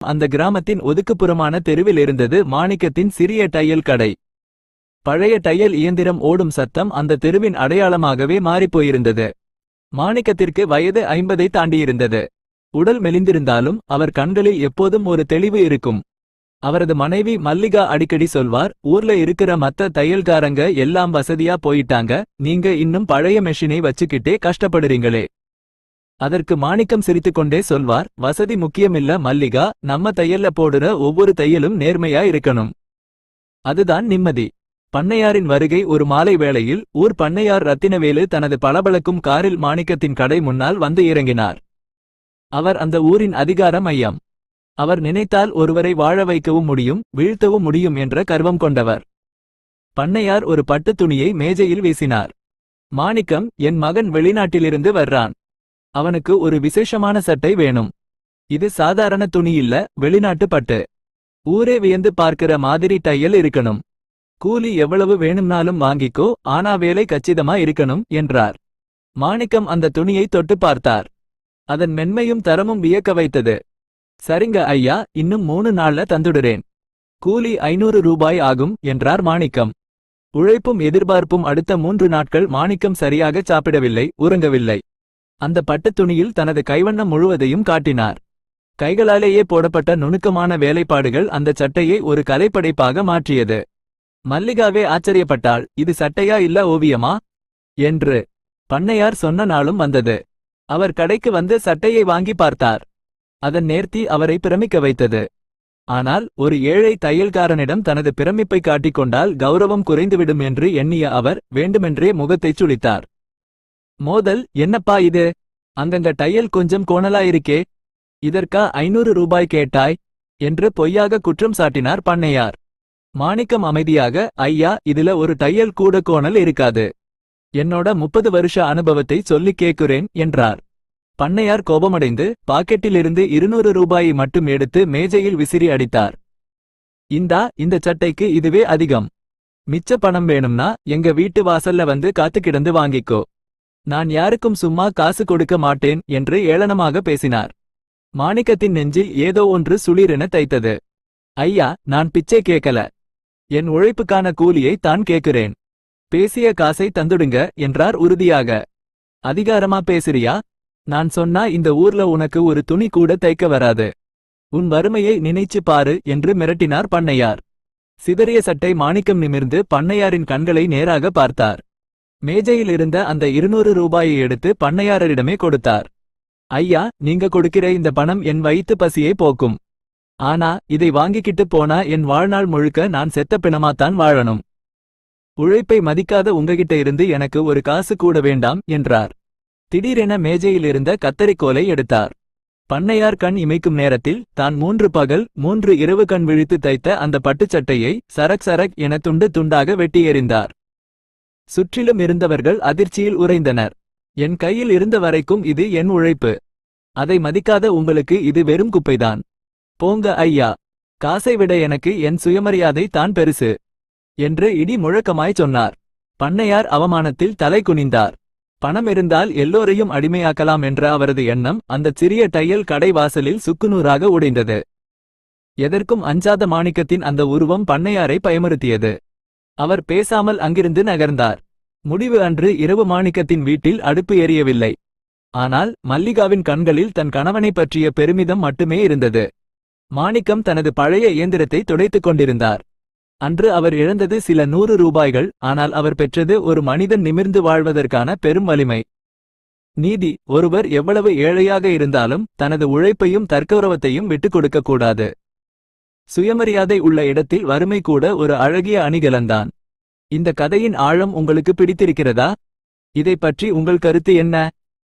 அந்த கிராமத்தின் ஒதுக்குப்புறமான தெருவில் இருந்தது மாணிக்கத்தின் சிறிய தையல் கடை. பழைய தையல் இயந்திரம் ஓடும் சத்தம் அந்த தெருவின் அடையாளமாகவே மாறிப்போயிருந்தது. மாணிக்கத்திற்கு வயது 50ஐ தாண்டியிருந்தது. உடல் மெலிந்திருந்தாலும் அவர் கண்களில் எப்போதும் ஒரு தெளிவு இருக்கும். அவரது மனைவி மல்லிகா அடிக்கடி சொல்வார், ஊர்ல இருக்கிற மத்த தையல்காரங்க எல்லாம் வசதியா போயிட்டாங்க, நீங்க இன்னும் பழைய மெஷினை வச்சுக்கிட்டே கஷ்டப்படுறீங்களே. அதற்கு மாணிக்கம் சிரித்துக்கொண்டே சொல்வார், வசதி முக்கியமில்ல மல்லிகா, நம்ம தையல்ல போடுற ஒவ்வொரு தையலும் நேர்மையா இருக்கணும். அதுதான் நிம்மதி. பண்ணையாரின் வருகை ஒரு மாலை வேளையில் ஊர் பண்ணையார் ரத்தினவேலு தனது பளபளக்கும் காரில் மாணிக்கத்தின் கடை முன்னால் வந்து இறங்கினார். அவர் அந்த ஊரின் அதிகார மையம். அவர் நினைத்தால் ஒருவரை வாழ வைக்கவும் முடியும், வீழ்த்தவும் முடியும் என்ற கர்வம் கொண்டவர். பண்ணையார் ஒரு பட்டு துணியை மேஜையில் வீசினார். மாணிக்கம், என் மகன் வெளிநாட்டிலிருந்து வர்றான். அவனுக்கு ஒரு விசேஷமான சட்டை வேணும். இது சாதாரண துணி இல்ல, வெளிநாட்டு பட்டு. ஊரே வியந்து பார்க்கிற மாதிரி தையல் இருக்கணும். கூலி எவ்வளவு வேணும்னாலும் வாங்கிக்கோ, ஆனா வேலை கச்சிதமா இருக்கணும் என்றார். மாணிக்கம் அந்த துணியை தொட்டு பார்த்தார். அதன் மென்மையும் தரமும் வியக்க வைத்தது. சரிங்க ஐயா, இன்னும் 3 நாள்ல தந்துடுறேன். கூலி 500 ரூபாய் ஆகும் என்றார் மாணிக்கம். உழைப்பும் எதிர்பார்ப்பும் அடுத்த 3 நாட்கள் மாணிக்கம் சரியாக சாப்பிடவில்லை, உறங்கவில்லை. அந்த பட்டுத் துணியில் தனது கைவண்ணம் முழுவதையும் காட்டினார். கைகளாலேயே போடப்பட்ட நுணுக்கமான வேலைப்பாடுகள் அந்த சட்டையை ஒரு கலைப்படைப்பாக மாற்றியது. மல்லிகாவே ஆச்சரியப்பட்டாள், இது சட்டையா இல்ல ஓவியமா என்று. பண்ணையார் சொன்ன நாளும் வந்தது. அவர் கடைக்கு வந்து சட்டையை வாங்கி பார்த்தார். அதன் நேர்த்தி அவரை பிரமிக்க வைத்தது. ஆனால் ஒரு ஏழை தையல்காரனிடம் தனது பிரமிப்பை காட்டிக்கொண்டால் கௌரவம் குறைந்துவிடும் என்று எண்ணிய அவர் வேண்டுமென்றே முகத்தைச் சுளித்தார். மோதல், என்னப்பா இது? அங்கங்க தையல் கொஞ்சம் கோணலாயிருக்கே, இதற்கா 500 ரூபாய் கேட்டாய் என்று பொய்யாக குற்றம் சாட்டினார் பண்ணையார். மாணிக்கம் அமைதியாக, ஐயா, இதுல ஒரு தையல் கூட கோணல் இருக்காது. என்னோட 30 வருஷ அனுபவத்தை சொல்லி கேக்குறேன் என்றார். பண்ணையார் கோபமடைந்து பாக்கெட்டிலிருந்து 200 ரூபாயை மட்டும் எடுத்து மேஜையில் விசிறி அடித்தார். இந்த சட்டைக்கு இதுவே அதிகம். மிச்ச பணம் வேணும்னா எங்க வீட்டு வாசல்ல வந்து காத்து கிடந்து வாங்கிக்கோ. நான் யாருக்கும் சும்மா காசு கொடுக்க மாட்டேன் என்று ஏளனமாக பேசினார். மாணிக்கத்தின் நெஞ்சில் ஏதோ ஒன்று சுளீரென தைத்தது. ஐயா, நான் பிச்சை கேட்கல. என் உழைப்புக்கான கூலியை தான் கேக்குறேன். பேசிய காசை தந்துடுங்க என்றார் உறுதியாக. அதிகாரமா பேசுறியா? நான் சொன்னா இந்த ஊர்ல உனக்கு ஒரு துணி கூட தைக்க வராது. உன் வறுமையை நினைச்சு பாரு என்று மிரட்டினார் பண்ணையார். சிதறிய சட்டை மாணிக்கம் நிமிர்ந்து பண்ணையாரின் கண்களை நேராக பார்த்தார். மேஜையில் இருந்த அந்த 200 ரூபாயை எடுத்து பண்ணையாரிடமே கொடுத்தார். ஐயா, நீங்க கொடுக்கிற இந்த பணம் என் வயிற்று பசியை போக்கும். ஆனா இதை வாங்கிக்கிட்டு போனா என் வாழ்நாள் முழுக்க நான் செத்த பிணமாத்தான் வாழணும். உழைப்பை மதிக்காத உங்ககிட்ட இருந்து எனக்கு ஒரு காசு கூட வேண்டாம் என்றார். திடீரென மேஜையில் இருந்த கத்தரிக்கோலை எடுத்தார். பண்ணையார் கண் இமைக்கும் நேரத்தில் தான் 3 பகல் 3 இரவு கண் விழித்து தைத்த அந்த பட்டுச்சட்டையை சரக் சரக் என துண்டு துண்டாக வெட்டி எறிந்தார். சுற்றிலும் இருந்தவர்கள் அதிர்ச்சியில் உறைந்தனர். என் கையில் இருந்த வரைக்கும் இது என் உழைப்பு. அதை மதிக்காத உங்களுக்கு இது வெறும் குப்பைதான். போங்க ஐயா, காசை விட எனக்கு என் சுயமரியாதை தான் பெருசு என்று இடி முழக்கமாய் சொன்னார். பண்ணையார் அவமானத்தில் தலை குனிந்தார். பணம் இருந்தால் எல்லோரையும் அடிமையாக்கலாம் என்ற அவரது எண்ணம் அந்த சிறிய தையல் கடை வாசலில் சுக்குநூறாக உடைந்தது. எதற்கும் அஞ்சாத மாணிக்கத்தின் அந்த உருவம் பண்ணையாரை பயமுறுத்தியது. அவர் பேசாமல் அங்கிருந்து நகர்ந்தார். முடிவு அன்று இரவு மாணிக்கத்தின் வீட்டில் அடுப்பு எரியவில்லை. ஆனால் மல்லிகாவின் கண்களில் தன் கணவனை பற்றிய பெருமிதம் மட்டுமே இருந்தது. மாணிக்கம் தனது பழைய இயந்திரத்தை துடைத்துக் கொண்டிருந்தார். அன்று அவர் இழந்தது சில 100 ரூபாய்கள், ஆனால் அவர் பெற்றது ஒரு மனிதன் நிமிர்ந்து வாழ்வதற்கான பெரும் வலிமை. நீதி, ஒருவர் எவ்வளவு ஏழையாக இருந்தாலும் தனது உழைப்பையும் தற்கௌரவத்தையும் விட்டுக் கொடுக்க கூடாது. சுயமரியாதை உள்ள இடத்தில் வறுமை கூட ஒரு அழகிய அணிகலன்தான். இந்த கதையின் ஆழம் உங்களுக்கு பிடித்திருக்கிறதா? இதை பற்றி உங்கள் கருத்து என்ன?